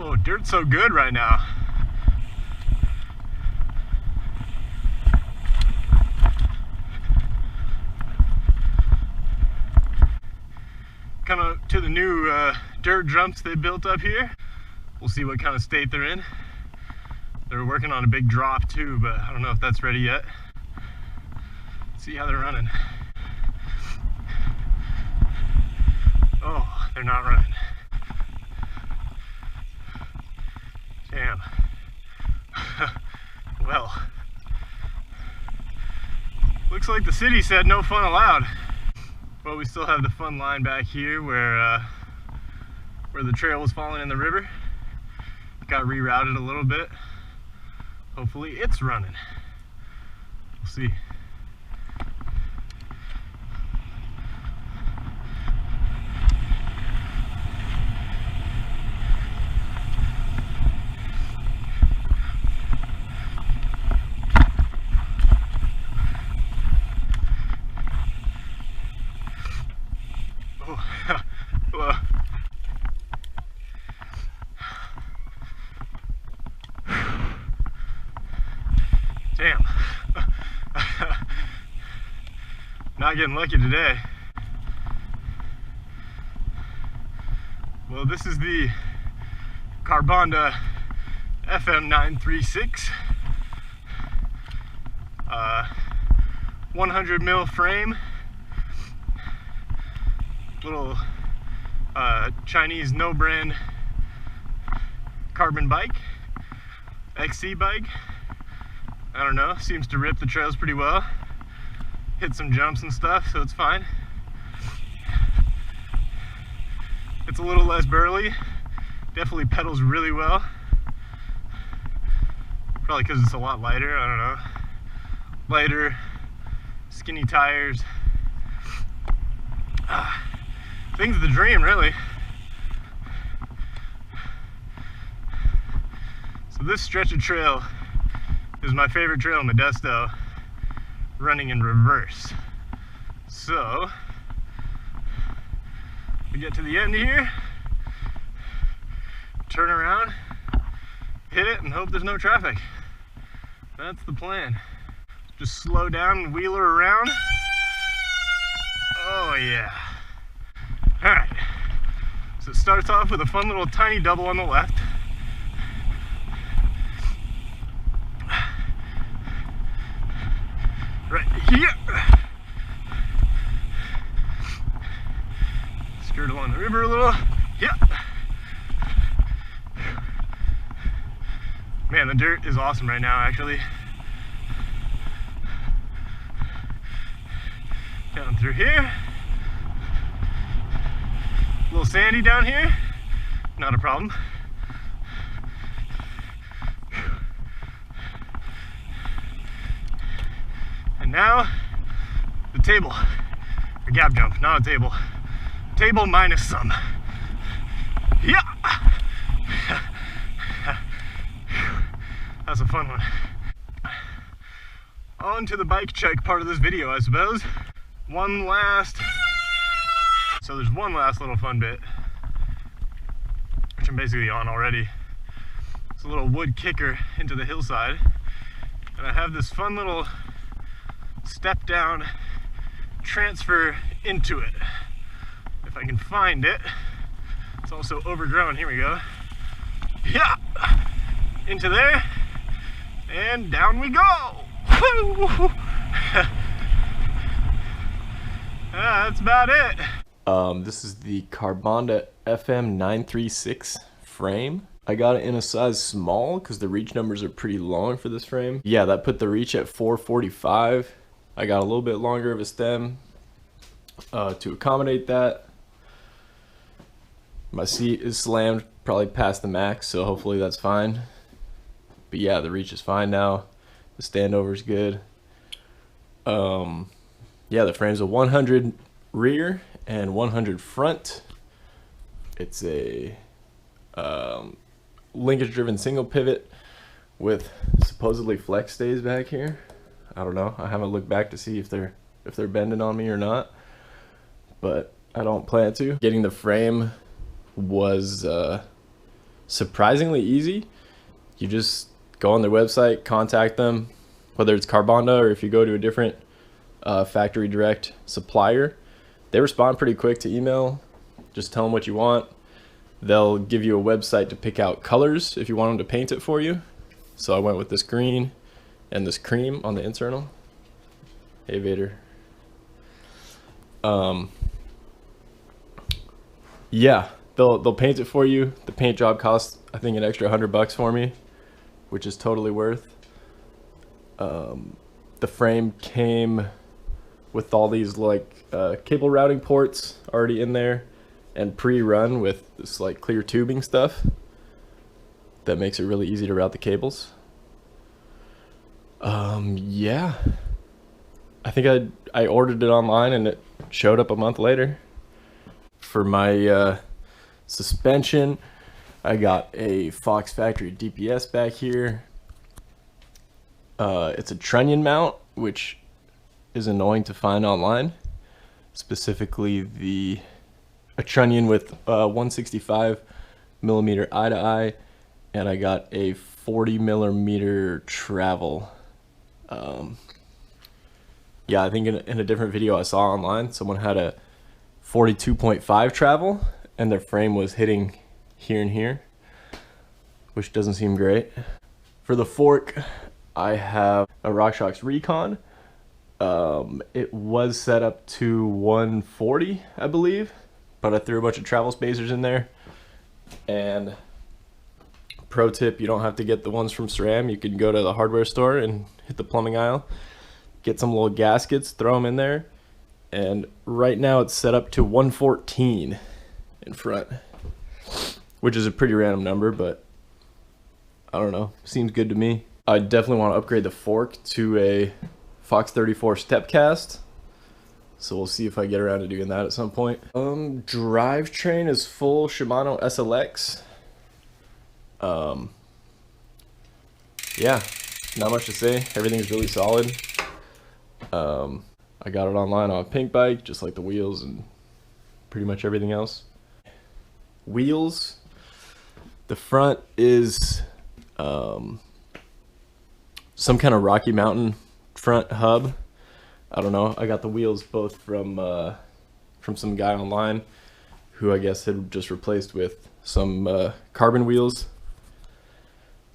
Oh, dirt's so good right now. Coming up to the new dirt jumps they built up here. We'll see what kind of state they're in. They're working on a big drop too, but I don't know if that's ready yet. Let's see how they're running. Oh, they're not running. Damn. Well, looks like the city said no fun allowed. But we still have the fun line back here where the trail was falling in the river. Got rerouted a little bit. Hopefully it's running. We'll see. Hello. Damn. Not getting lucky today. Well, this is the Carbonda FM-936. 100 mil frame. Little Chinese no-brand carbon bike, XC bike. I don't know, seems to rip the trails pretty well. Hit some jumps and stuff, so it's fine. It's a little less burly. Definitely pedals really well. Probably because it's a lot lighter, I don't know. Lighter, skinny tires. Thing's the dream, really. So this stretch of trail is my favorite trail in Modesto, running in reverse. So we get to the end here, turn around, hit it, and hope there's no traffic. That's the plan. Just slow down and wheel her around. Oh yeah. Alright, so it starts off with a fun little tiny double on the left. Right here. Skirt along the river a little. Yeah. Man, the dirt is awesome right now, actually. Down through here. A little sandy down here, not a problem. And now, the table, or gap jump, not a table. Table minus some. Yeah! That's a fun one. On to the bike check part of this video, I suppose. So there's one last little fun bit, which I'm basically on already. It's a little wood kicker into the hillside, and I have this fun little step down transfer into it. If I can find it. It's also overgrown. Here we go. Yeah, into there, and down we go. That's about it. This is the Carbonda FM-936 frame. I got it in a size small because the reach numbers are pretty long for this frame. Yeah, that put the reach at 445. I got a little bit longer of a stem to accommodate that. My seat is slammed probably past the max, so hopefully that's fine. But yeah, the reach is fine now. The standover is good. Yeah, the frame's a 100 rear and 100 front. It's a linkage driven single pivot with supposedly flex stays back here. I don't know, I haven't looked back to see if they're bending on me or not, but I don't plan to. Getting the frame was surprisingly easy. You just go on their website, contact them, whether it's Carbonda or if you go to a different factory direct supplier. They respond pretty quick to email. Just tell them what you want. They'll give you a website to pick out colors if you want them to paint it for you. So I went with this green and this cream on the internal. Hey Vader. Yeah, they'll paint it for you. The paint job costs, I think, an extra $100 for me, which is totally worth. The frame came with all these like cable routing ports already in there and pre-run with this like clear tubing stuff that makes it really easy to route the cables. Yeah, I think I ordered it online and it showed up a month later. For my suspension, I got a Fox Factory DPS back here. It's a Trunnion mount, which is annoying to find online. Specifically a Trunnion with 165 millimeter eye to eye, and I got a 40 millimeter travel. Yeah, I think in a different video I saw online, someone had a 42.5 travel and their frame was hitting here and here, which doesn't seem great. For the fork, I have a Rockshox Recon. It was set up to 140, I believe, but I threw a bunch of travel spacers in there. And pro tip, you don't have to get the ones from SRAM. You can go to the hardware store and hit the plumbing aisle, get some little gaskets, throw them in there, and right now it's set up to 114 in front, which is a pretty random number, but I don't know, seems good to me. I definitely want to upgrade the fork to a Fox 34 step cast, so we'll see if I get around to doing that at some point. Drivetrain is full Shimano SLX. Yeah, not much to say. Everything's really solid. I got it online on Pink Bike, just like the wheels and pretty much everything else. Wheels, the front is some kind of Rocky Mountain front hub. I don't know. I got the wheels both from some guy online who I guess had just replaced with some carbon wheels.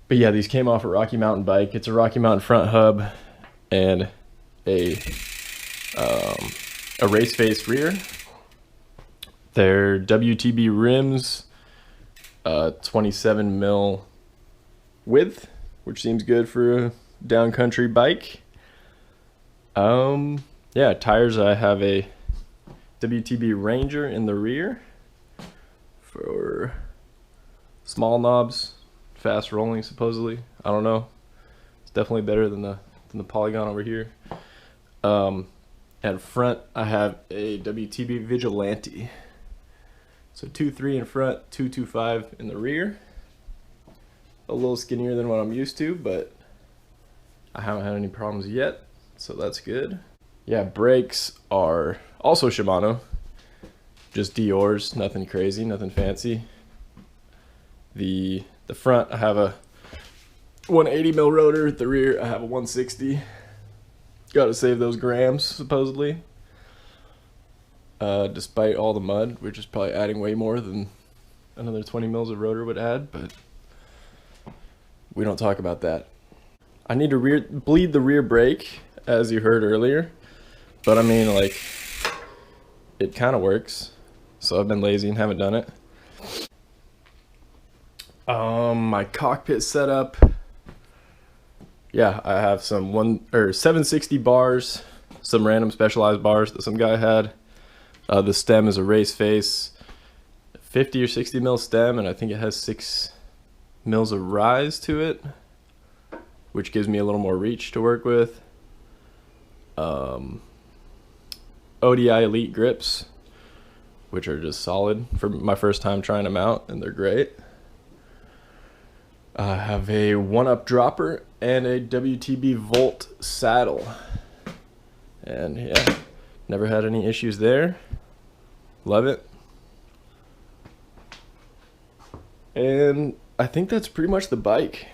But yeah, these came off a Rocky Mountain bike. It's a Rocky Mountain front hub and a RaceFace rear. They're WTB rims, 27 mil width, which seems good for a downcountry bike. Yeah, tires, I have a WTB Ranger in the rear for small knobs, fast rolling supposedly. I don't know. It's definitely better than the Polygon over here. And front, I have a WTB Vigilante. So 2.3 in front, 2.25 in the rear. A little skinnier than what I'm used to, but I haven't had any problems yet, so that's good. Yeah, brakes are also Shimano, just Deore's, nothing crazy, nothing fancy. The front, I have a 180 mil rotor. At the rear, I have a 160. Got to save those grams, supposedly. Despite all the mud, which is probably adding way more than another 20 mils of rotor would add, but we don't talk about that. I need to bleed the rear brake, as you heard earlier, but I mean, like, it kind of works, so I've been lazy and haven't done it. My cockpit setup, yeah, I have some 760 bars, some random specialized bars that some guy had. The stem is a RaceFace 50 or 60 mil stem, and I think it has 6 mils of rise to it, which gives me a little more reach to work with. ODI Elite grips, which are just solid for my first time trying them out, and they're great. I have a OneUp dropper and a WTB Volt saddle, and yeah, never had any issues there. Love it. And I think that's pretty much the bike.